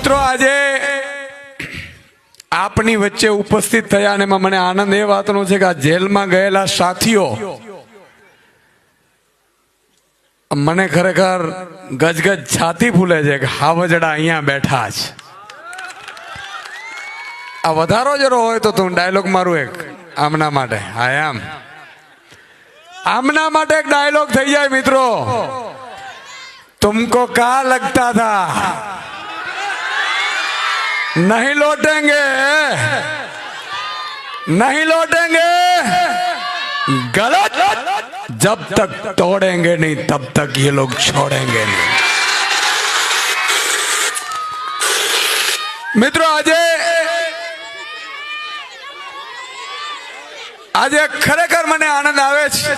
મિત્રો આજે આપની વચ્ચે ઉપસ્થિત થયા અને મને આનંદ એ વાતનો છે કે આ જેલમાં ગયેલા સાથીઓ મને ખરેખર ગજગજ છાતી ફૂલે છે કે હાવજડા અહીંયા બેઠા છે. આ વધારો જરો હોય તો તું ડાયલોગ મારું એક આમના માટે આમના માટે એક ડાયલોગ થઈ જાય મિત્રો. तुमको क्या लगता था नहीं लौटेंगे गलत. जब तक तोड़ेंगे नहीं तब तक ये लोग छोड़ेंगे नहीं. मित्रों આજે ખરેખર મને આનંદ આવે છે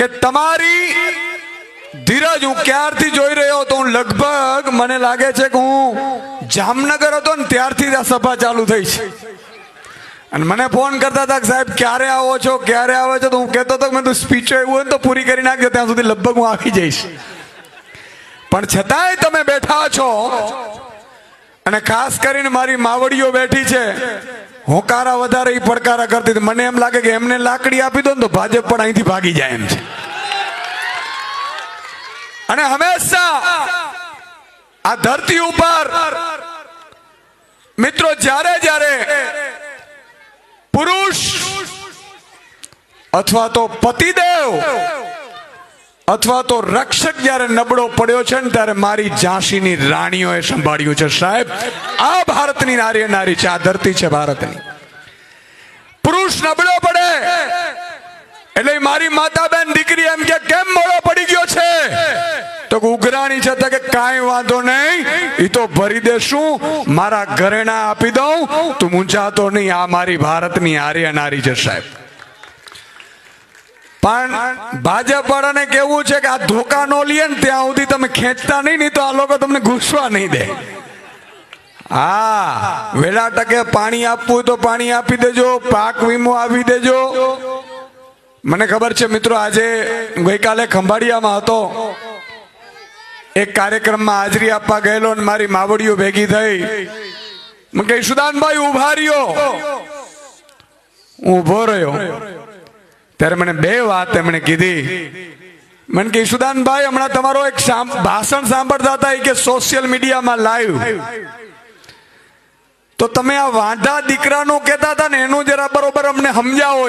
કે તમારી ધીરજ હું ક્યારથી જોઈ રહ્યો હતો. હું લગભગ મને લાગે છે કે હું જામનગર હતો ને ત્યારથી આ સભા ચાલુ થઈ છે. અને મને ફોન કરતા હતા કે સાહેબ ક્યારે આવો છો ક્યારે આવો છો. તો હું કહેતો હતો કે મેં તો સ્પીચો એવું હોય ને તો પૂરી કરી નાખજો, ત્યાં સુધી લગભગ હું આવી જઈશ. પણ છતાંય તમે બેઠા છો અને ખાસ કરીને મારી માવડીઓ બેઠી છે. હોકારા વધારે એ પડકારા કરતી. મને એમ લાગે કે એમને લાકડી આપી દો ને તો ભાજપ પણ અહીંથી ભાગી જાય એમ છે. અને હંમેશા આ ધરતી ઉપર મિત્રો જ્યારે જ્યારે પુરુષ અથવા તો પતિદેવ અથવા તો રક્ષક જ્યારે નબળો પડ્યો છે ને ત્યારે મારી ઝાંસીની રાણીઓએ સંભાળ્યું છે. સાહેબ આ ભારતની નારી છે, આ ધરતી છે ભારતની. પુરુષ નબળો પડે એટલે મારી માતા બેન દીકરી એમ કે કેમ મોડો પડી ગયો છે તો ઉઘરાણી છે કે કાંઈ વાંધો નહીં, એ તો ભરી દેશું, મારા ઘરેણા આપી દઉં, તું મૂંઝાતો નહીં. આ મારી ભારતની આર્ય નારી છે સાહેબ. પણ ભાજપ વાળાને કેવું છે કે આ ધોકા નો લે ને ત્યાં સુધી તમે ખેંચતા નહીં તો આ લોકો તમને ઘૂસવા નહીં દે. હા, વેલા ટકે પાણી આપવું તો પાણી આપી દેજો, પાક વીમો આપી દેજો. મને ખબર છે મિત્રો, આજે ગઈકાલે ખંભાળિયામાં હતો, એક કાર્યક્રમમાં હાજરી આપવા ગયેલો ને મારી માવડીઓ ભેગી થઈ. મને કહે સુદાનભાઈ ઉભા રહ્યો. હું ઉભો રહ્યો ત્યારે મને બે વાત એમણે કીધી. મને કે સુદાનભાઈ હમણાં તમારો એક ભાષણ સાંભળતા હતા કે સોશિયલ મીડિયામાં લાઈવ, તો તમે આ વાંઢા દીકરાનો કહેતા હતા ને એનું જરા બરોબર અમને સમજાવો.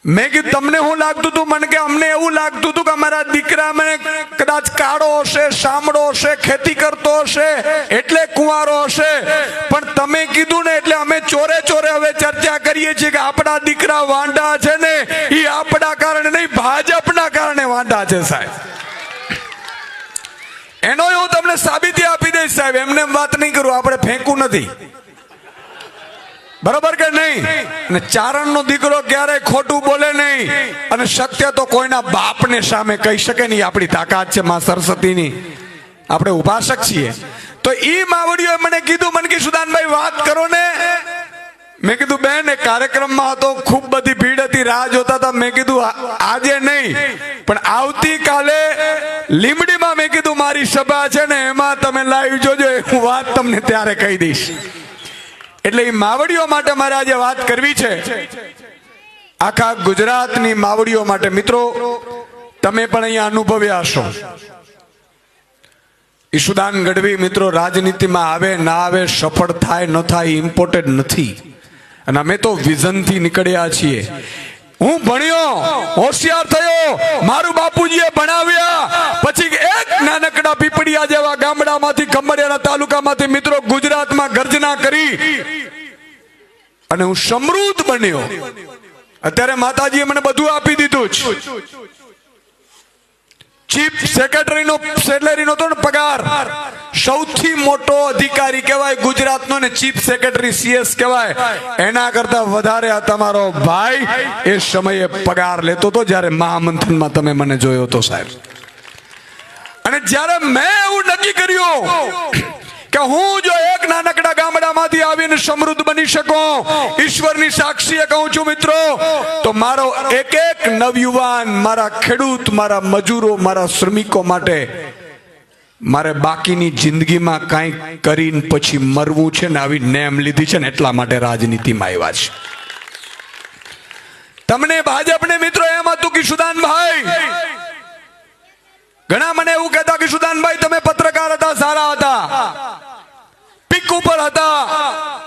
મેં કીધું તમને શું લાગતું હતું? મને કે અમને એવું લાગતું હતું કે અમારા દીકરા મને કદાચ કાળો હશે, શામળો હશે, ખેતી કરતો હશે એટલે કુંવારો હશે. પણ તમે કીધું ને એટલે અમે ચોરે ચોરે હવે ચર્ચા કરીએ છીએ કે આપણા દીકરા વાંઢા છે ને એ આપણા કારણે નહીં, ભાજપના કારણે વાંઢા છે સાહેબ. એનો હું તમને સાબિતી આપી દઈશ સાહેબ. એમને વાત નહીં કરું, આપણે ફેંકવું નથી, બરોબર કે નહીં? અને ચારણનો દીકરો ક્યારેય ખોટું બોલે નહીં અને સત્ય તો કોઈના બાપને સામે કહી શકે નહીં. આપણી તાકાત છે માં સરસ્વતીની, આપણે ઉપાસક છીએ. તો ઈ માવડીઓએ મને કીધું, મને કીધું સુદાનભાઈ વાત કરો ને. મેં કીધું બેન એક કાર્યક્રમમાં હતો, ખૂબ બધી ભીડ હતી, રાહ જોતા હતા. મેં કીધું આજે નહીં પણ આવતીકાલે લીમડીમાં મેં કીધું મારી સભા છે ને એમાં તમે લાઈવ જોજો, હું વાત તમને ત્યારે કહી દઈશ. એટલે એ માવડીઓ માટે મારે આજે વાત કરવી છે, આખા ગુજરાતની માવડીઓ માટે. મિત્રો તમે પણ અહીંયા અનુભવ્યા હશો, ઈશુદાન ગઢવી મિત્રો રાજનીતિમાં આવે ના આવે, સફળ થાય ન થાય ઇમ્પોર્ટન્ટ નથી. અને અમે તો વિઝનથી નીકળ્યા છીએ. હું ભણ્યો, હોશિયાર થયો, મારું બાપુજીએ ભણાવ્યા, પછી એક નાનકડા પીપળિયા જેવા ગામડામાંથી, ખંભાળિયાના તાલુકામાંથી મિત્રો ગુજરાતમાં ગર્જના કરી અને હું સમૃદ્ધ બન્યો. અત્યારે માતાજીએ મને બધું આપી દીધું છે. ચીફ સેક્રેટરીનો સેલેરીનો તો પગાર સૌથી મોટો અધિકારી કહેવાય ગુજરાતનો ને ચીફ સેક્રેટરી CS કહેવાય. એના કરતા વધારે આ તમારો ભાઈ એ સમયે પગાર લેતો હતો જ્યારે મહામંથનમાં તમે મને જોયો હતો સાહેબ. અને જ્યારે મેં એવું નક્કી કર્યું કે હું જો એક નાનકડા ગામડામાંથી આવીને સમૃદ્ધ બની શકું, ઈશ્વરની સાક્ષીએ કહું છું મિત્રો, તો મારો એક નવયુવાન, મારા ખેડૂત, મારા મજૂરો, મારા શ્રમિકો માટે મારે બાકીની જિંદગીમાં કાંઈક કરીને પછી મરવું છે ને આવી નેમ લીધી છે ને એટલા માટે રાજનીતિમાં આવ્યા છે. તમને ભાજપને મિત્રો એમ હતું કે કિશુદાનભાઈ, ઘણા મને એવું કહેતા કે કિશુદાનભાઈ તમે પત્રકાર હતા, સારા હતા, પીક ઉપર હતા,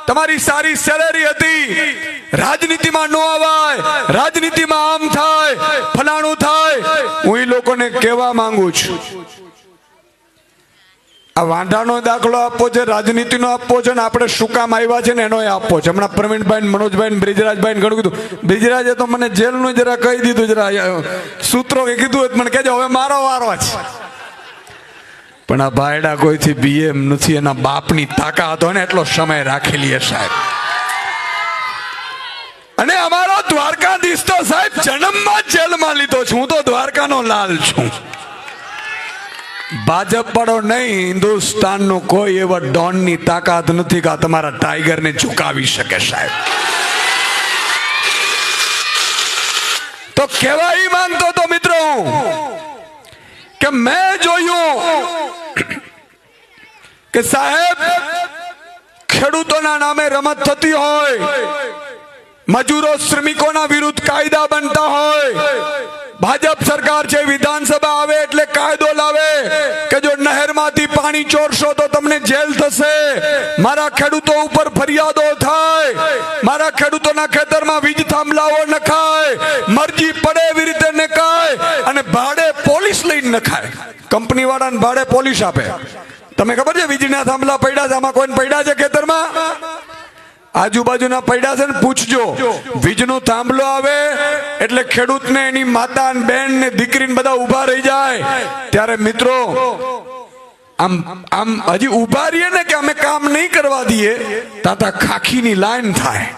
તમારી સારી સેલેરી હતી, રાજનીતિમાં નો આવાય, રાજનીતિમાં આમ થાય, ફલાણું થાય. હું એ લોકોને કહેવા માંગુ છું, આ વાંઢાનો દાખલો આપવો છે, રાજનીતિનો આપવો છે, ને આપણે શું કામ આવ્યા છે ને એનો આપવો છે. હમણાં પ્રવીણભાઈ, મનોજભાઈ, બ્રિજરાજભાઈ ઘણું કીધું. બ્રિજરાજે તો મને જેલનું જરા કહી દીધું, જરા સૂત્રો કીધું મને કહેજો હવે મારો વારો છે. પણ આ ભાયડા કોઈથી બીએમ નથી, એના બાપની તાકાત હોય ને એટલો સમય રાખેલી સાહેબ. અને અમારો દ્વારકાધીશ તો સાહેબ જન્મમાં જ જેલમાં લીધો છું. હું તો દ્વારકાનો લાલ છું. ભાજપ પડો નહીં, હિન્દુસ્તાનનો કોઈ એવા ડોનની તાકાત નથી કે તમારા ટાઈગરને ઝુકાવી શકે સાહેબ. તો કહેવાય માંગતો તો મિત્રો કે મેં જોયું કે સાહેબ ખેડૂતોના નામે રમત થતી હોય, મજૂરો શ્રમિકોના વિરુદ્ધ કાયદા બનતા હોય. ભાજપ સરકાર છે, વિધાનસભા આવે એટલે કાયદો લાવે કે જો નહેરમાંથી પાણી ચોરશો તો તમને જેલ થશે, મારા ખેડૂતો ઉપર ફરિયાદો થાય, મારા ખેડૂતોના ખેતરમાં વીજ થાંભલાઓ નખાય, મરજી પડે એવી રીતે નખાય, અને ભાડે પોલીસ લઈને નખાય. કંપની વાળાને ભાડે પોલીસ આપે. તમે ખબર છે વીજળીના થાંભલા પડ્યા છે, આમાં કોઈને પડ્યા છે ખેતરમાં? આજુબાજુના પડ્યા છે ને પૂછજો. વીજનો થાંભલો આવે એટલે ખેડૂતને એની માતા બેન ને દીકરીને બધા ઉભા રહી જાય. ત્યારે મિત્રો આમ આમ હજી ઉભા રહીએ ને કે અમે કામ નહીં કરવા દઈએ, તાતા ખાખીની લાઈન થાય.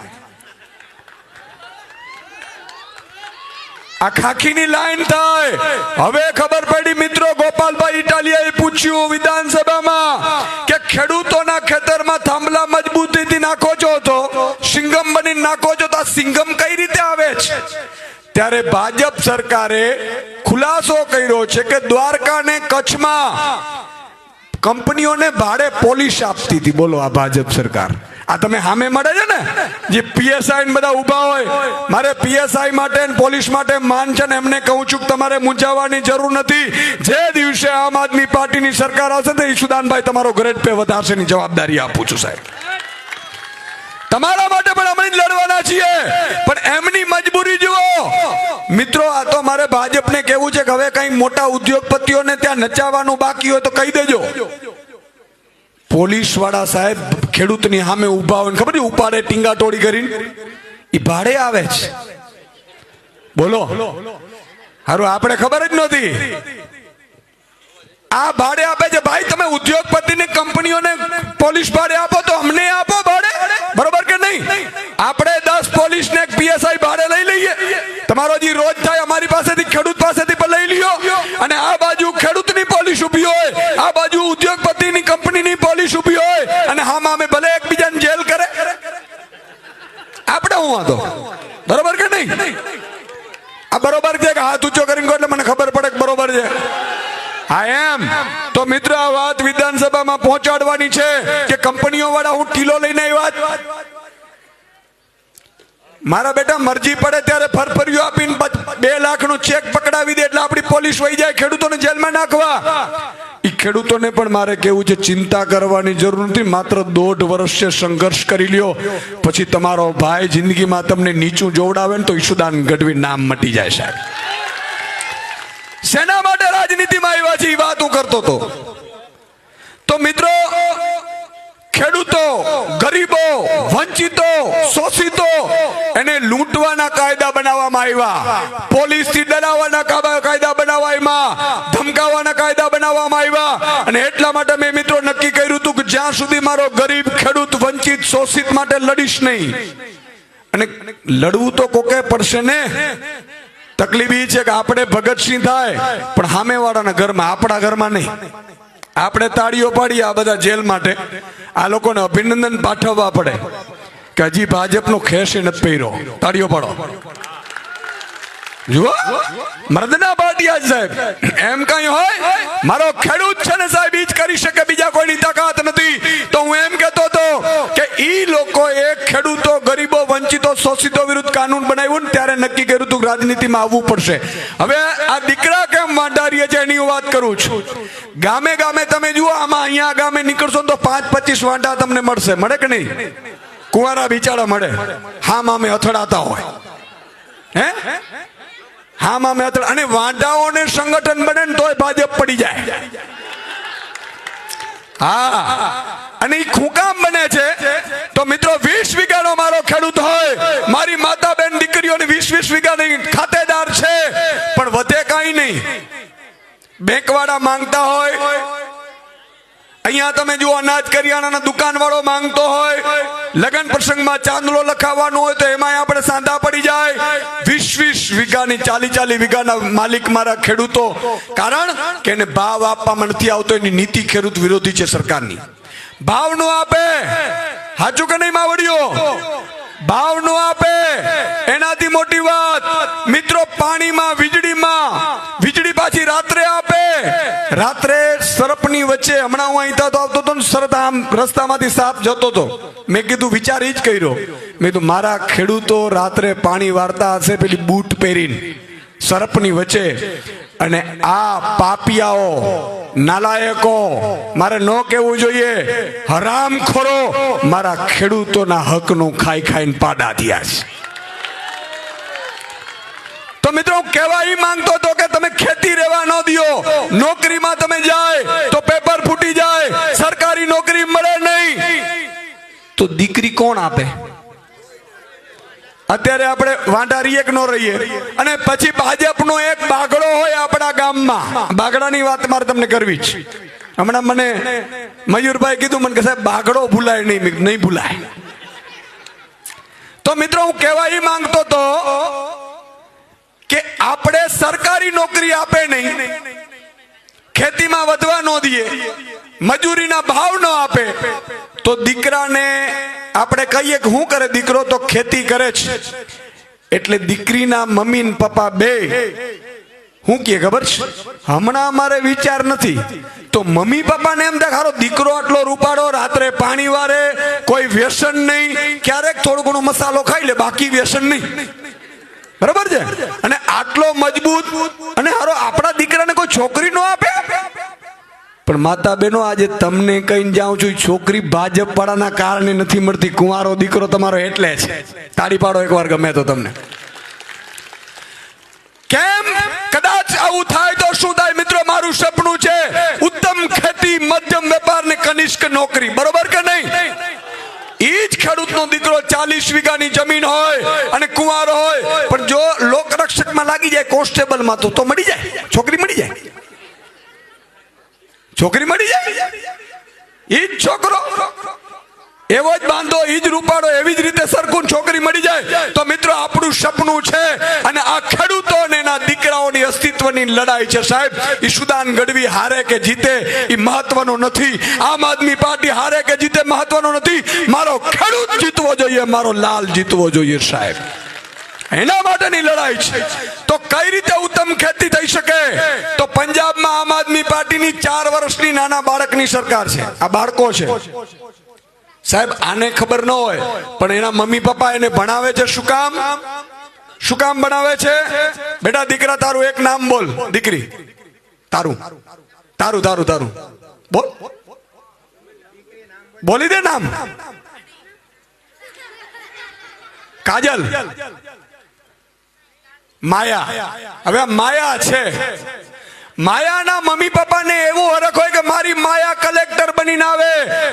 આ ખાખીની લાઈન થાય. હવે ખબર પડી મિત્રો, ગોપાલભાઈ ઇટાલિયાએ પૂછ્યું વિધાનસભામાં કે ખેડૂતોના ખેતરમાં થાંભલા મજબૂતીથી નાખો છો તો સિંગમ બની નાખો છો, તો આ સિંગમ કઈ રીતે આવે છે? ત્યારે ભાજપ સરકારે ખુલાસો કર્યો છે કે દ્વારકા ને કચ્છમાં કંપનીઓને ભાડે પોલીસ આપતી હતી. બોલો આ ભાજપ સરકાર. આ તમે સામે મળે છે ને જે પીએસઆઈ બધા ઉભા હોય, મારે પીએસઆઈ માટે પોલીસ માટે માન છે ને એમને કહું છું કે તમારે મૂંઝાવાની જરૂર નથી. જે દિવસે આમ આદમી પાર્ટીની સરકાર આવશે તો કિશુદાનભાઈ તમારો ગ્રેડ પે વધારશે ની જવાબદારી આપું છું સાહેબ. તમારા માટે પણ અમે લડવાના છીએ, પણ એમની મજબૂરી જુઓ મિત્રો. આ તો મારે ભાજપને કહેવું છે કે હવે કઈ મોટા ઉદ્યોગપતિઓને ત્યાં નચાવવાનું બાકી હોય તો કહી દેજો. પોલીસ વાળા સાહેબ ખેડૂતની સામે ઉભા હોય, ખબર છે ઉપાડે ટીંગા ટોળી કરીને, એ ભાડે આવે છે. બોલો હારું, આપણે ખબર જ નહોતી. આ ભાડે આપે છે. ભાઈ તમે ઉદ્યોગપતિને કંપનીઓને પોલીસ ભાડે આપો તો અમને આપો ભાડે, બરોબર કે નહીં? આપણે 10 પોલીસ ને પીએસઆઈ ભાડે લઈ લઈએ. તમારો જે રોજ થાય અમારી પાસેથી, ખેડૂત પાસેથી પણ લઈ લ્યો, અને આ બાજુ ખેડૂતની પોલીસ ઉભી હોય, આ બાજુ ઉદ્યોગપતિની કંપનીની પોલીસ ઉભી હોય, અને હા અમે ભલે એકબીજાને જેલ કરે, આપણે હું વાંધો? બરોબર કે નહીં? આ બરોબર છે કે હાથ ઊંચો કરીને એટલે મને ખબર પડે કે બરોબર છે? હા એમ તો મિત્રો આ વાત વિધાનસભામાં પહોંચાડવાની છે કે કંપનીઓ વાળા હું ટીલો લઈને આવ્યા. મારા બેટા મરજી પડે ત્યારે ફરફરિયો આપીને 2 લાખનો ચેક પકડાવી દે એટલે આપણી પોલીસ વહી જાય ખેડૂતોને જેલમાં નાખવા. એ ખેડૂતોને પણ મારે કેવું છે, ચિંતા કરવાની જરૂર નથી. માત્ર 1.5 વર્ષે સંઘર્ષ કરી લ્યો, પછી તમારો ભાઈ જિંદગીમાં તમને નીચું જોવડાવે ને તો કિશુદાન ગઢવી નામ મટી જાય સાહેબ. શેના માટે રાજનીતિમાં આવ્યા છે એ વાત હું કરતો હતો. તો મિત્રો ખેડૂતો, ગરીબો, વંચિતો, શોષિતો એને લૂંટવાના કાયદા બનાવવામાં આવ્યા, પોલીસથી ડરાવવાના કાયદા બનાવવામાં, ધમકાવવાના કાયદા બનાવવામાં આવ્યા. અને એટલા માટે મેં મિત્રો નક્કી કર્યું હતું કે જ્યાં સુધી મારો ગરીબ, ખેડૂત, વંચિત, શોષિત માટે લડીશ નહીં. અને લડવું તો કોકે પડશે ને. તકલીફ એ છે કે આપણે ભગતસિંહ થાય પણ સામેવાળાના ઘરમાં, આપણા ઘરમાં નહીં. આપણે તાળીઓ પાડીએ આ બધા જેલ માટે, આ લોકોને અભિનંદન પાઠવવા પડે કે હજી ભાજપનો ખેસ નથી પહેર્યો, તાળીઓ પાડો. જુઓ મર્દના ભાટિયા સાહેબ, એમ કઈ હોય મારો ખેડૂત છે ને સાહેબ, ઈ જ કરી શકે, બીજા કોઈની તાકાત નથી. તો હું એમ કહેતો હતો કે ઈ લોકોએ ખેડૂતો, ગરીબો, વંચિતો, શોષિતો વિરુદ્ધ કાનૂન બનાવ્યું ને ત્યારે નક્કી કર્યું હતું રાજનીતિમાં આવવું પડશે. હવે આ દીકરા કેમ વાંઢારીએ છે એની હું વાત કરું છું. ગામે ગામે તમે જુઓ, આમાં અહીંયા ગામે નીકળશો તો 5-25 વાંઢા તમને મળશે. મળે કે નહીં? કુંવારા બિચારા મળે, હા મામે અથડાતા હોય, હે હા મામે અથડા. અને વાંઢાઓને સંગઠન બને ને તોય ભાજપ પડી જાય. હા, અને ઈ ખૂંકામ બને છે. તો મિત્રો 20 વીઘાનો મારો ખેડૂત હોય, મારી માતા બેન દીકરીઓની 20-20 વીઘાની ખાતેદાર છે, પણ વધે કઈ નહીં. બેંકવાળા માંગતા હોય, અહીંયા તમે જુઓ અનાજ કરિયાણાના દુકાન વાળો માંગતો હોય, લગ્ન પ્રસંગમાં ચાંદલો લખાવવાનો હોય તો એમાં આપણે સાંધા પડી જાય. 20-20 વીઘાની 40-40 વીઘાના માલિક મારા ખેડૂતો, કારણ કે એને ભાવ આપવામાં નથી આવતો. એની નીતિ ખેડૂત વિરોધી છે સરકારની. ભાવ નો આપે, સાચું કે નહીં માવડીઓ? ભાવ નો આપે એનાથી મોટી વાત મિત્રો પાણીમાં, વીજળીમાં, વીજળી પાછી રાત્રે આપે. રાત્રે સરપની વચ્ચે, હમણાં હું અહીં આવતો હતો ને, સરત આમ રસ્તામાંથી સાપ જતો હતો. મેં કીધું, વિચાર ઈ જ કર્યો, મેં કીધું મારા ખેડૂતો રાત્રે પાણી વારતા હશે પેલી બૂટ પહેરીને સરપની વચ્ચે, અને આ પાપિયાઓ, નાલાયકો, મારે ન કહેવું જોઈએ, હરામખોરો મારા ખેડૂતોના હકનું ખાઈ ખાઈને પાડા થયા છે. તો મિત્રો હું કહેવા ઈ માંગતો હતો કે તમે ખેતી રહેવા ન દિયો. નોકરીમાં તમે જાય તો પેપર ફૂટી જાય, સરકારી નોકરી મળે નહીં તો દીકરી કોણ આપે? અત્યારે આપણે વાંઢારી એક નો રહીએ, અને પછી ભાજપનો એક બાગડો હોય આપણા ગામમાં. બાગડાની વાત મારે તમને કરવી છે. હમણાં મને મયુરભાઈ કીધું, મને કે સાહેબ બાગડો ભૂલાય નહીં. નહીં ભૂલાય. તો મિત્રો હું કહેવા ઈ માંગતો હતો કે આપણે સરકારી નોકરી આપે નહીં, ખેતીમાં વધવા ન દઈએ, મજૂરીના ભાવ ન આપે, તો દીકરાને આપણે કહીએ કે શું કરે દીકરો? તો ખેતી કરે છે. એટલે દીકરીના મમ્મી ને પપ્પા બે શું કહે ખબર છે? હમણાં અમારે વિચાર નથી. તો મમ્મી પપ્પાને એમ દેખાડો, દીકરો આટલો રૂપાળો, રાત્રે પાણી વારે, કોઈ વ્યસન નહીં, ક્યારેક થોડો ઘણો મસાલો ખાઈ લે, બાકી વ્યસન નહીં. બરાબર છે? અને આટલો મજબૂત, અને હારો આપણા દીકરાને કોઈ છોકરી ન આપે. પણ માતા બહેનો, આજે તમને કહીને જાઉં છું, છોકરી ભાજપ વાળાના કારણે નથી મળતી. કુંવારો દીકરો તમારો એટલે છે. તાળી પાડો એકવાર ગમે તો તમને. કેમ? કદાચ આવું થાય તો શું થાય મિત્રો? મારું સપનું છે ઉત્તમ ખેતી, મધ્યમ વેપાર ને કનિષ્ક નોકરી. બરોબર કે નહીં? ઈ જ ખેડૂતનો દીકરો 40 વીઘાની જમીન હોય અને કુંવારો હોય, પણ જો લોકરક્ષકમાં લાગી જાય, કોન્સ્ટેબલમાં, તો મળી જાય, છોકરી મળી જાય. છોકરી મળી જાય. ઈ જ છોકરો એવો જ બાંધો, ઈ જ રૂપાળો, એવી જ રીતે સરખું છોકરી મળી જાય. તો મિત્રો આપણું સપનું છે, અને આ ખેડૂતો અને એના દીકરાઓની અસ્તિત્વની લડાઈ છે સાહેબ. ઈશુદાન ગઢવી હારે કે જીતે એ મહત્વનો નથી, આમ આદમી પાર્ટી હારે કે જીતે મહત્વનો નથી. મારો ખેડૂત જીતવો જોઈએ, મારો લાલ જીતવો જોઈએ સાહેબ. એના માટેની લડાઈ છે. તો કઈ રીતે ઉત્તમ ખેતી થઈ શકે? તો પંજાબમાં આમ આદમી પાર્ટીની 4 વર્ષની નાના બાળકની સરકાર છે. આ બાળકો છે સાહેબ, આને ખબર ન હોય, પણ એના મમ્મી પપ્પા એને ભણાવે છે. શું કામ? શું કામ ભણાવે છે? બેટા દીકરા તારું એક નામ બોલ. દીકરી તારું તારું તારું તારું બોલ, બોલી દે નામ. કાજલ, માયા. હવે માયા છે, માયાના મમ્મી પપ્પાને એવો હરખ હોય કે મારી માયા કલેક્ટર બનીને આવે,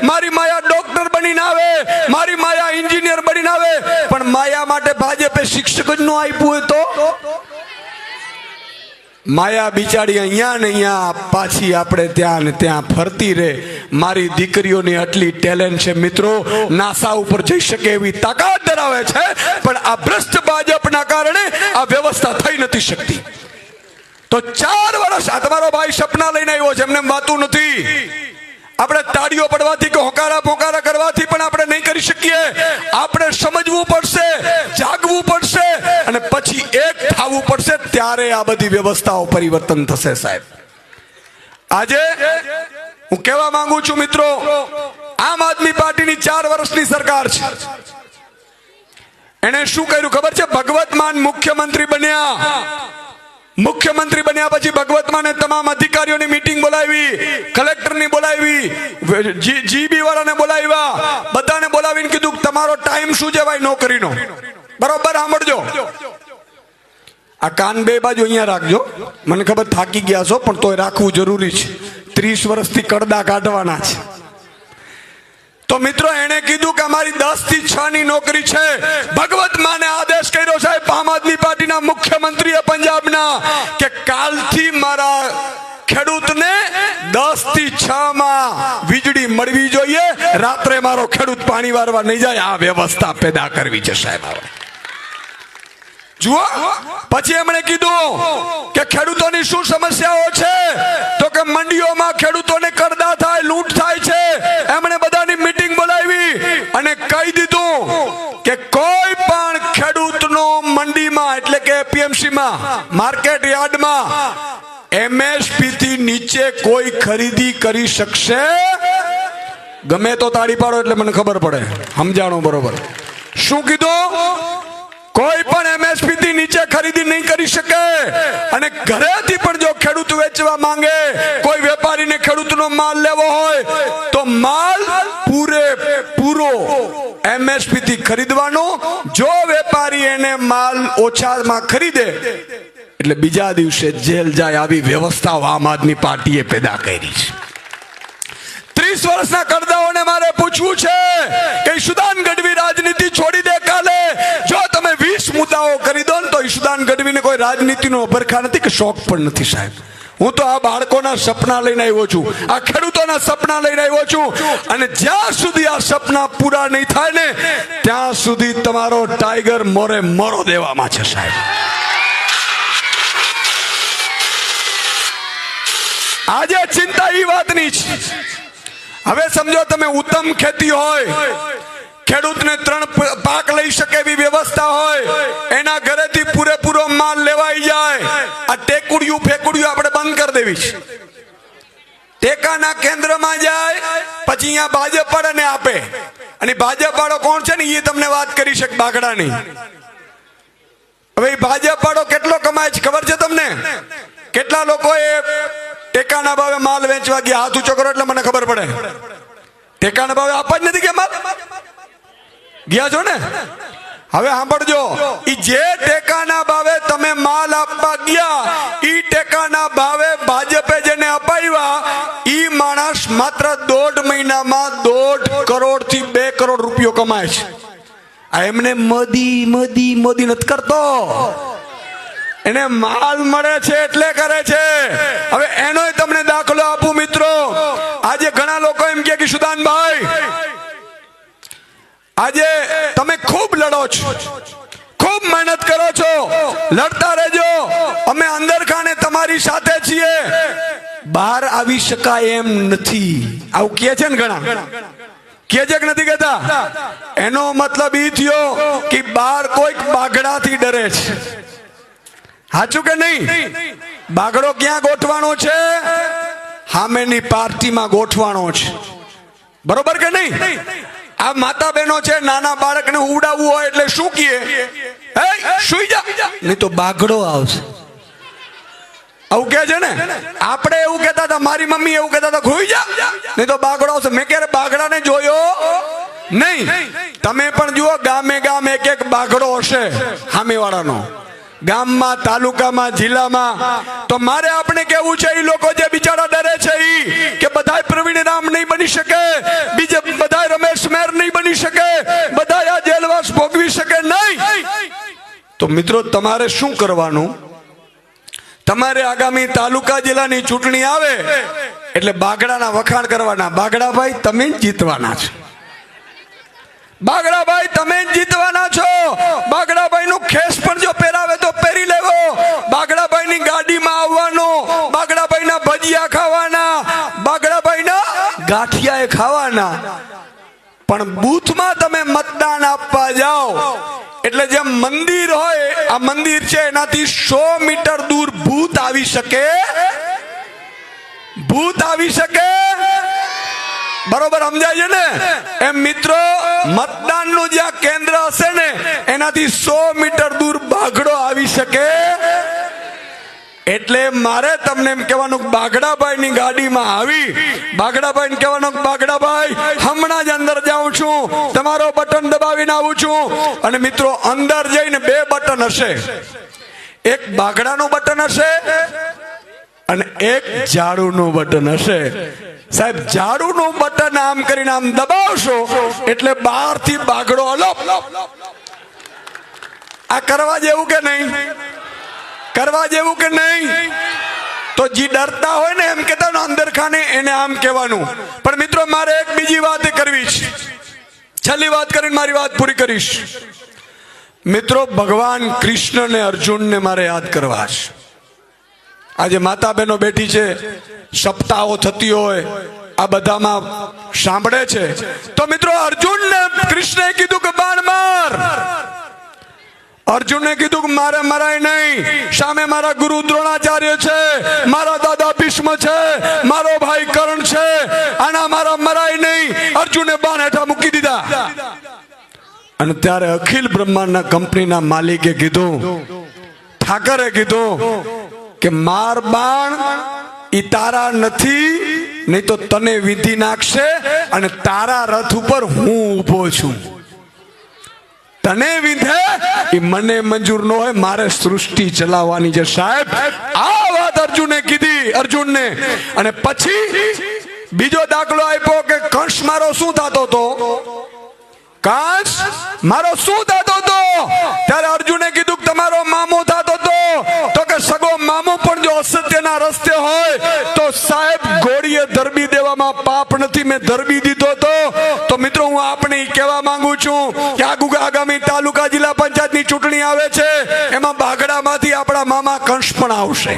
મારી માયા ડોક્ટર બનીને આવે, મારી માયા એન્જિનિયર બનીને આવે, પણ માયા માટે ભાજપે શિક્ષક જ ન આપ્યું હોય તો માયા બિચારી અહીંયા ને અહીંયા પાછી આપણે ત્યાં ને ત્યાં ફરતી રહે. મારી દીકરીઓની આટલી ટેલેન્ટ છે મિત્રો, નાસા ઉપર જઈ શકે એવી તાકાત ધરાવે છે, પણ આ ભ્રષ્ટ ભાજપના કારણે આ વ્યવસ્થા થઈ નથી શકતી. તો 4 વર્ષ આ તમારો ભાઈ સપના લઈને આવ્યો છે, એમને વાતું નથી. આપણે તાળીઓ પડવાથી કે હોકારા પોકારા કરવાથી પણ આપણે નહીં કરી શકીએ. આપણે સમજવું પડશે, જાગવું પડશે, અને પછી એક થવું પડશે. ત્યારે આ બધી વ્યવસ્થાઓ પરિવર્તન થશે સાહેબ. આજે હું કહેવા માંગુ છું મિત્રો, આમ આદમી પાર્ટીની 4 વર્ષની સરકાર છે. એને શું કર્યું ખબર છે? ભગવત માન મુખ્યમંત્રી બન્યા. મુખ્યમંત્રી બન્યા પછી ભગવત માને તમામ અધિકારીઓની મીટિંગ બોલાવી, કલેક્ટરની બોલાવી, જીબી વાળાને બોલાવ્યા, બધાને બોલાવીને કીધું તમારો ટાઈમ શું છે ભાઈ નોકરીનો, બરોબર સાંભળજો. આ કાન બે બાજુ અહીંયા રાખજો. મને ખબર થાકી ગયા છો પણ તોય રાખવું જરૂરી છે. 30 વર્ષથી કડદા કાઢવાના છે. તો મિત્રો એને કીધું કે અમારી 10 થી 6 ની નોકરી છે. ભગવત માને આદેશ કર્યો સાહેબ આમ આદમી પાર્ટીના મુખ્યમંત્રીએ પંજાબના કે કાલથી મારા ખેડૂતને 10 થી 6 માં વીજળી મળવી જોઈએ. રાત્રે મારો ખેડૂત પાણી વારવા નહીં જાય. આ વ્યવસ્થા પેદા કરવી છે સાહેબ. જુઓ, પછી એમણે કીધું કે ખેડૂતોની શું સમસ્યાઓ છે? તો કે મંડીઓમાં ખેડૂતોને કરદા થાય, લૂંટ થાય છે. એમણે બધાની મીટિંગ બોલાવી અને કહી દીધું કે કોઈ પણ ખેડૂતનો મંડીમાં એટલે કે એપીએમસીમાં, માર્કેટ યાર્ડમાં એમએસપી થી નીચે કોઈ ખરીદી કરી શકશે? ગમે તો તાળી પાડો એટલે મને ખબર પડે, સમજાણો બરોબર. શું કીધું? કોઈ પણ એમએસપી થી નીચે ખરીદી નહીં કરી શકે. અને ઘરેથી પણ જો ખેડૂત વેચવા માંગે, કોઈ વેપારીને ખેડૂતનો માલ લેવો હોય તો માલ પૂરો એમએસપી થી ખરીદવાનો. જો વેપારી એને માલ ઓછામાં ખરીદે એટલે બીજા દિવસે જેલ જાય. આવી વ્યવસ્થાઓ આમ આદમી પાર્ટીએ પેદા કરી છે. 30 વર્ષના કરદાઓને મારે પૂછવું છે કે ઈશુદાન ગઢવી રાજનીતિ છોડી દે કાલે. જો તમે 20 મુદ્દાઓ કરી દો ને તો ઈશુદાન ગઢવીને કોઈ રાજનીતિનો અભરખા નથી કે શોખ પણ નથી સાહેબ. હું તો આ બાળકોના સપના લઈને આવ્યો છું, આ ખેડૂતોના સપના લઈને આવ્યો છું. અને જ્યાં સુધી આ સપના પૂરા નહીં થાય ને ત્યાં સુધી તમારો ટાઈગર મોરે મોરો દેવામાં છે સાહેબ. આજે ચિંતા એ વાતની છે. હવે સમજો તમે ઉત્તમ ખેતી હોય, ખેડૂતને 3 પાક લઈ શકે એવી વ્યવસ્થા હોય, એના ઘરેથી પૂરેપૂરો માલ લેવાઈ જાય. આ ટેકુડિયું ફેકુડિયું આપણે બંધ કરી દેવી છે. ટેકાના કેન્દ્રમાં જાય પછી અહીંયા ભાજપ વાળાને આપે. અને ભાજપ વાળો કોણ છે ને એ તમને વાત કરી શકે બાગડાની. હવે ભાજપ વાળો કેટલો કમાય છે ખબર છે તમને? કેટલા લોકોએ ટેકાના ભાવે માલ વેચવા ગયા? હાથ ઊંચો કરો એટલે મને ખબર પડે. ટેકાના ભાવે આપવા જ નથી ગયા માલ? ગયા છો ને? હવે સાંભળજો, ઈ જે ટેકાના ભાવે તમે માલ આપવા ગયા, ઈ ટેકાના ભાવે ભાજપે જેને અપાવ્યા ઈ માણસ માત્ર 1.5 મહિનામાં 1.5 કરોડ થી 2 કરોડ રૂપિયો કમાય છે. આ એમને મોદી નથી કરતો, એને માલ મળે છે એટલે કરે છે. હવે એનો તમને દાખલો આપું મિત્રો. આજે ઘણા લોકો એમ કે સુદાનભાઈ આજે તમે ખૂબ લડો છો, ખૂબ મહેનત કરો છો, લડતા રહેજો, અમે અંદર ખાને તમારી સાથે છીએ. બહાર આવી શકાય એમ નથી, આવું કહે છે ને ઘણા. કે છે કે નથી કહેતા? એનો મતલબ ઈ થયો કે બહાર કોઈક બાગડાથી ડરે છે. સાચું કે નહીં? બાગડો ક્યાં ગોઠવાનો છે? સામેની પાર્ટીમાં ગોઠવાનો છે. બરોબર કે નહીં? આ માતા બહેનો છે, નાના બાળકને ઉડાવવું હોય એટલે શું કહે? સુઈ જા, નહીં તો બાગડો આવશે. આવું કે છે ને? આપણે એવું કહેતા હતા, મારી મમ્મી એવું કહેતા હતા, સુઈ જા નહીં તો બાગડો આવશે. મેં ક્યારે બાગડાને જોયો નહીં. તમે પણ જુઓ, ગામે ગામ એક બાગડો હશે સામેવાળાનો. ગામમાં, તાલુકામાં, જિલ્લામાં. તો મારે આપણે કેવું છે, એ લોકો જે બિચારા ડરે છે કે બધાય પ્રવીણ રામ નહીં બની શકે, બીજે બધાય રમેશ મેર નહીં બની શકે, બધાય આ જેલવાસ ભોગવી શકે નહીં. તો મિત્રો તમારે શું કરવાનું? તમારે આગામી તાલુકા જિલ્લાની ચૂંટણી આવે એટલે બાગડાના વખાણ કરવાના. બાગડાભાઈ તમે જ જીતવાના છો. બાગડાભાઈ તમે જ જીતવાના છો. બાગડાભાઈ નું ખેસ પણ જો પહેરાવે તો પહેરી લેવો. બાગડાભાઈ ની ગાડીમાં આવવાનો, બાગડાભાઈ ના ભજીયા ખાવાના, બાગડાભાઈ ના ગાંઠિયા ખાવાના. પણ બૂથમાં તમે મતદાન આપવા જાઓ એટલે એટલે જે મંદિર હોય, આ મંદિર છે એનાથી 100 મીટર દૂર ભૂત આવી શકે, ભૂત આવી શકે, બરોબર સમજાય છે ને? એમ મિત્રો, મતદાનનું જ્યાં કેન્દ્ર હશે ને એનાથી 100 મીટર દૂર બાઘડો આવી શકે. એટલે મારે તમને એમ કહેવાનું કે બાઘડાભાઈ ની ગાડીમાં આવી બાઘડાભાઈ ને કહેવાનું, બાઘડાભાઈ હમણાં જ અંદર જાઉં છું, તમારો બટન દબાવીને આવું છું. અને મિત્રો, અંદર જઈને 2 બટન હશે, એક બાઘડાનું બટન હશે અને એક ઝાડુનું બટન હશે. સાહેબ, ઝાડુનું બટન આમ કરીને આમ દબાવશો એટલે બહારથી બાઘડો અલોપ. આ કરવા જેવું કે નહીં? કરવા જેવું કે નહીં? તો જે ડરતા હોય ને, એમ કેતા ને અંદર ખાને, એને આમ કહેવાનું. પણ મિત્રો, મારે એક બીજી વાત કરવી છે, છેલ્લી વાત કરીને મારી વાત પૂરી કરીશ. મિત્રો, ભગવાન કૃષ્ણ ને અર્જુન ને મારે યાદ કરવા છે. આજે માતા બહેનો બેઠી છે, સપ્તાહો થતી હોય, આ બધામાં સાંભળે છે. તો મિત્રો, અર્જુન ને કૃષ્ણએ કીધું કે બાણ માર. અર્જુને કીધું કે મારે મરાય નહીં, સામે મારા ગુરુ દ્રોણાચાર્ય છે, મારા દાદા ભીષ્મ છે, મારો ભાઈ કર્ણ છે, આના મારા મરાય નહીં. અર્જુને બાણ હેઠા મૂકી દીધા. અને ત્યારે અખિલ બ્રહ્માંડના કંપનીના માલિકે કીધું, ઠાકરે કીધું કે માર બાણ ઈ તારા નથી, નહીં તો તને વિધિ નાખશે, અને તારા રથ ઉપર હું ઊભો છું. તને વિધે એ મને મંજૂર ન હોય, મારે સૃષ્ટિ ચલાવવાની છે. સાહેબ, આ વાત અર્જુને કીધી, અર્જુનને. અને પછી બીજો દાખલો આપ્યો કે કંસ મારો શું થતો હતો, કંસ મારો શું થતો હતો? ત્યારે અર્જુને કીધું કે તમારો મામો થતો હતો. તો કે સગો મામો પણ જો અસત્યના રસ્તે હોય તો સાહેબ ગોળીએ ધરબી દેવામાં પાપ નથી, મેં ધરબી દીધો હતો. તો મિત્રો, હું આપણે કહેવા માંગુ છું કે આગામી તાલુકા જિલ્લા પંચાયતની ચૂંટણી આવે છે, એમાં બાઘડામાંથી આપણા મામા કંસ પણ આવશે.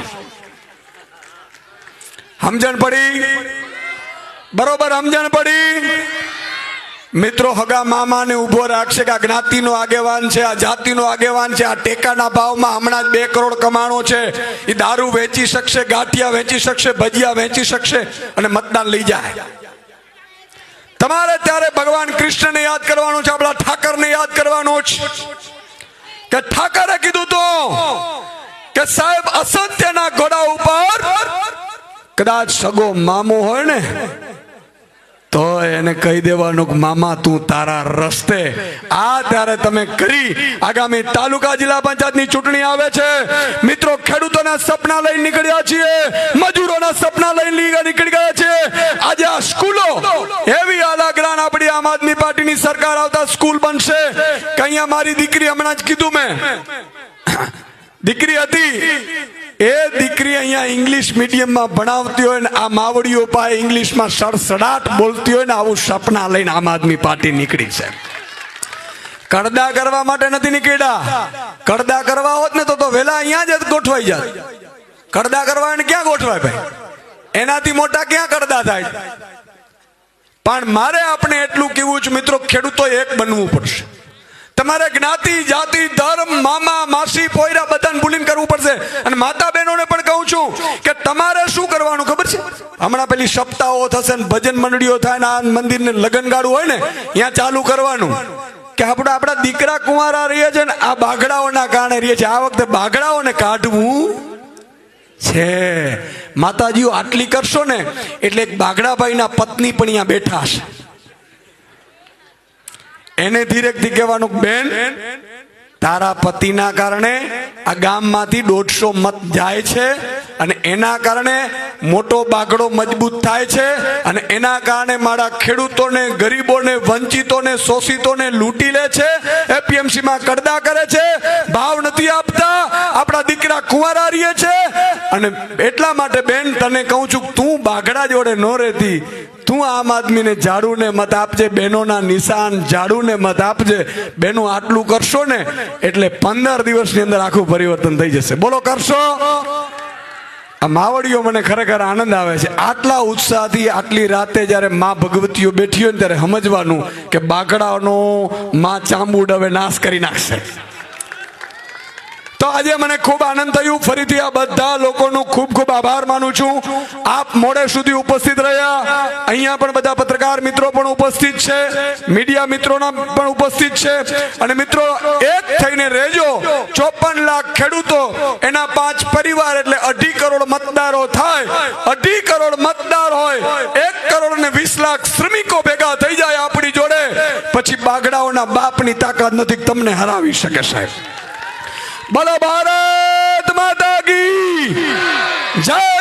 સમજણ પડી? બરોબર સમજણ પડી? મિત્રો, હગા મામાને ઉભો રાખશે કે આ જ્ઞાતિનો આગેવાન છે, આ જાતિનો આગેવાન છે, આ ટેકાના ભાવમાં હમણાં જ 2 કરોડ કમાણો છે, એ દારૂ વેચી શકશે, ગાંઠિયા વેચી શકશે, ભજીયા વેચી શકશે અને મતદાન લઈ જાય. તમારે ત્યારે ભગવાન કૃષ્ણને યાદ કરવાનું છે, આપણા ઠાકરને યાદ કરવાનું છે. કે ઠાકરે કીધું તો કે સાહેબ, અસત્યના ઘોડા ઉપર કદાચ સગો મામો હોય ને તો એને કહી દેવાનું કે મામા તું તારા રસ્તે. આ ત્યારે તમે કરી. આગામી તાલુકા જિલ્લા પંચાયતની ચૂંટણી આવે છે. મિત્રો, ખેડૂતોના સપના લઈને નીકળ્યા છીએ, મજૂરોના સપના લઈને નીકળી ગયા છે. આજે આ સ્કૂલો એવી આલાગ્રાન, આપણી આમ આદમી પાર્ટીની સરકાર આવતા સ્કૂલ બનશે કે અહીંયા મારી દીકરી, હમણાં જ કીધું મેં, દીકરી હતી, એ દીકરી અહીંયા ઇંગ્લિશ મીડિયમમાં ભણાવતી હોય ને આ માવડીઓ પાસે ઇંગ્લિશમાં સડસડાટ બોલતી હોય ને, આવું સપના લઈને આમ આદમી પાર્ટી નીકળી છે. કડદા કરવા માટે નથી નીકળ્યા. કડદા કરવા હોત ને તો વેલા અહીંયા જ ગોઠવાઈ જાય. કડદા કરવા એને ક્યાં ગોઠવાય ભાઈ? એનાથી મોટા ક્યાં કડદા થાય? પણ મારે આપણે એટલું કહેવું છે મિત્રો, ખેડૂતો એક બનવું પડશે. તમારે જ્ઞાતિ, જાતિ, ધર્મ, મામા, માસી, પોયરા બધાને ભૂલીને કરવું પડશે. અને માતા બહેનોને પણ કહું છું કે તમારે શું કરવાનું ખબર છે? હમણાં પેલી સપ્તાહો થશે ને ભજન મંડળીઓ થાય ને આ મંદિરને લગનગાડું હોય ને, ત્યાં ચાલુ કરવાનું કે આપણા દીકરા કુંવારા રહીએ છે ને આ બાઘડાઓના કારણે રહીએ છે. આ વખતે બાઘડાઓને કાઢવું છે. માતાજીઓ આટલી કરશો ને એટલે એક બાઘડાભાઈના પત્ની પણ અહીંયા બેઠા છે, એને ધીરેકથી કહેવાનું, બેન તારા પતિના કારણે આ ગામમાંથી 150 મત જાય છે અને એના કારણે મોટો બાગડો મજબૂત થાય છે અને એના કારણે મારા ખેડૂતોને, ગરીબોને, વંચિતોને, શોષિતોને લૂંટી લે છે, એપીએમસી માં કડદા કરે છે, ભાવ નથી આપતા, આપણા દીકરા કુંવારા રહીએ છે. અને એટલા માટે બેન તને કહું છું, તું બાગડા જોડે ન રહેતી, તું આમ આદમીને ઝાડુને મત આપજે, બહેનોના નિશાન ઝાડુને મત આપજે. બહેનો આટલું કરશો ને એટલે 15 દિવસની અંદર આખું પરિવર્તન થઈ જશે. બોલો કરશો? આ માવડીઓ મને ખરેખર આનંદ આવે છે. આટલા ઉત્સાહથી આટલી રાતે જ્યારે માં ભગવતીઓ બેઠી હોય ને ત્યારે સમજવાનું કે બાગડાનો માં ચાંબુડ હવે નાશ કરી નાખશે. તો આજે મને ખૂબ આનંદ થયું. ફરીથી આ બધા લોકોનો ખૂબ ખૂબ આભાર માનું છું. આપ મોડે સુધી ઉપસ્થિત રહ્યા. અહીંયા પણ બધા પત્રકાર મિત્રો પણ ઉપસ્થિત છે, મીડિયા મિત્રોના પણ ઉપસ્થિત છે. અને મિત્રો એક થઈને રહેજો. 54 લાખ ખેડૂતો, એના 5 પરિવાર એટલે 2.5 કરોડ મતદારો થાય. 2.5 કરોડ મતદાર હોય, 1 કરોડ ને 20 લાખ શ્રમિકો ભેગા થઈ જાય આપણી જોડે, પછી બાગડાઓના બાપની તાકાત નથી તમને હરાવી શકે સાહેબ. બોલો ભારત માતા કી જય.